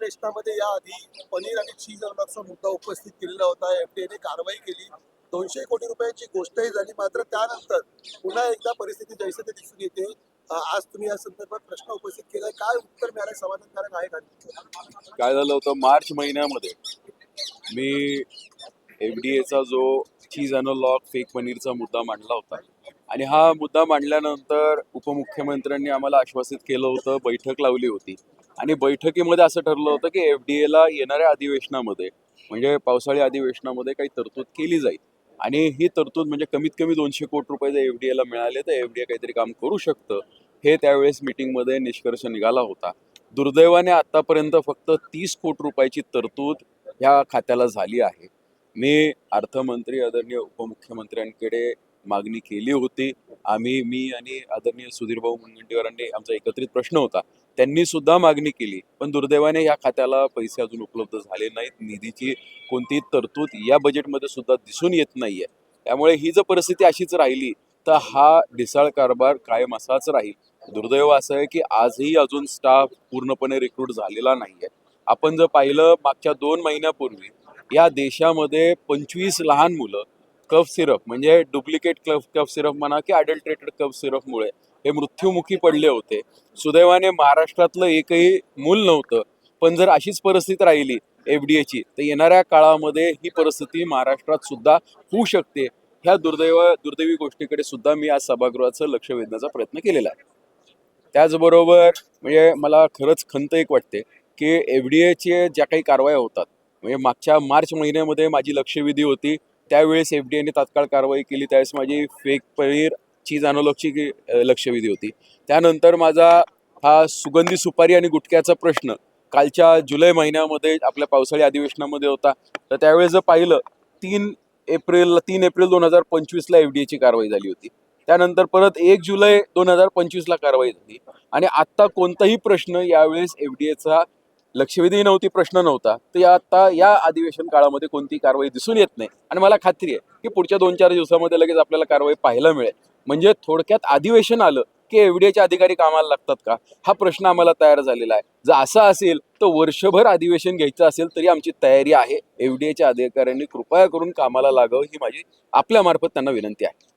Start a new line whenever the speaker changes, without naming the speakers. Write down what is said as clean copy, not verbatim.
अधिवेशनामध्ये याआधी पनीर आणि चीज अनलॉकचा मुद्दा उपस्थित केलेला होता. एफडीएने कारवाई केली. 200 कोटी रुपयांची गोष्टही झाली. मात्र त्यानंतर पुन्हा एकदा परिस्थिती जैसे ते दिसून येते. आज तुम्ही या संदर्भात प्रश्न उपस्थित केलाय. काय उत्तर मिळालं? समाधानकारक आहे का?
काय झालं होतं मार्च महिन्यामध्ये मी एफडीएचा जो चीज अनलॉक फेक पनीरचा मुद्दा मांडला होता आणि हा मुद्दा मांडल्यानंतर उपमुख्यमंत्र्यांनी आम्हाला आश्वासित केलं होतं, बैठक लावली होती आणि बैठकीमध्ये असं ठरलं होतं की एफडीएला येणाऱ्या अधिवेशनामध्ये म्हणजे पावसाळी अधिवेशनामध्ये काही तरतूद केली जाईल आणि ही तरतूद म्हणजे कमीत कमी 200 कोटी रुपये जर एफडीएला मिळाले तर एफडीए काहीतरी काम करू शकतं, हे त्यावेळेस मीटिंगमध्ये निष्कर्ष निघाला होता. दुर्दैवाने आतापर्यंत फक्त 30 कोटी रुपयाची तरतूद ह्या खात्याला झाली आहे. मी अर्थमंत्री आदरणीय उपमुख्यमंत्र्यांकडे मागणी केली होती. मी आणि आदरणीय सुधीरभाऊ मुनगंटीवारांनी आमचा एकत्रित प्रश्न होता, त्यांनी सुद्धा मागणी केली, पण दुर्दैवाने या खात्याला पैसे अजून उपलब्ध झाले नाहीत. निधीची कोणतीही तरतूद या बजेटमध्ये सुद्धा दिसून येत नाहीये. त्यामुळे ही जर परिस्थिती अशीच राहिली तर हा ढिसाळ कारभार कायम असाच राहील. दुर्दैव असं आहे की आजही अजून स्टाफ पूर्णपणे रिक्रूट झालेला नाहीये. आपण जर पाहिलं मागच्या 2 महिन्यापूर्वी या देशामध्ये 25 लहान मुलं कफ सिरप म्हणजे डुप्लिकेट कफ सिरप म्हणा की अडल्ट्रेटेड कफ सिरपमुळे हे मृत्युमुखी पडले होते. सुदैवाने महाराष्ट्रातलं एकही मूल नव्हतं. पण जर अशीच परिस्थिती राहिली एफडीएची तर येणाऱ्या काळामध्ये ही परिस्थिती महाराष्ट्रात सुद्धा होऊ शकते. ह्या दुर्दैवी गोष्टीकडे सुद्धा मी आज सभागृहाचं लक्ष वेधण्याचा प्रयत्न केलेला आहे. त्याचबरोबर म्हणजे मला खरंच खंत एक वाटते की एफडीएचे ज्या काही कारवाया होतात म्हणजे मागच्या मार्च महिन्यामध्ये माझी लक्षवेधी होती, त्यावेळेस एफडीएने तात्काळ कारवाई केली, त्यावेळेस माझी फेक पनीर चीज अनलॉकची लक्षवेधी होती. त्यानंतर माझा हा सुगंधी सुपारी आणि गुटख्याचा प्रश्न कालच्या जुलै महिन्यामध्ये आपल्या पावसाळी अधिवेशनामध्ये होता. तर त्यावेळेस जर पाहिलं 3 एप्रिल 2025ला एफडीएची कारवाई झाली होती. त्यानंतर परत 1 जुलै 2025ला कारवाई झाली आणि आत्ता कोणताही प्रश्न यावेळेस एफडीएचा लक्षवेधी नव्हती, प्रश्न नव्हता. तर आता या अधिवेशन काळामध्ये कोणती कारवाई दिसून येत नाही आणि मला खात्री आहे की पुढच्या 2-4 दिवसामध्ये लगेच आपल्याला कारवाई पाहायला मिळेल. म्हणजे थोडक्यात अधिवेशन आलं की एफडीएचे अधिकारी कामाला लागतात का, हा प्रश्न आम्हाला तयार झालेला आहे. जर असं असेल तर वर्षभर अधिवेशन घ्यायचं असेल तरी आमची तयारी आहे. एफडीएच्या अधिकाऱ्यांनी कृपया करून कामाला लागावं ही माझी आपल्यामार्फत त्यांना विनंती आहे.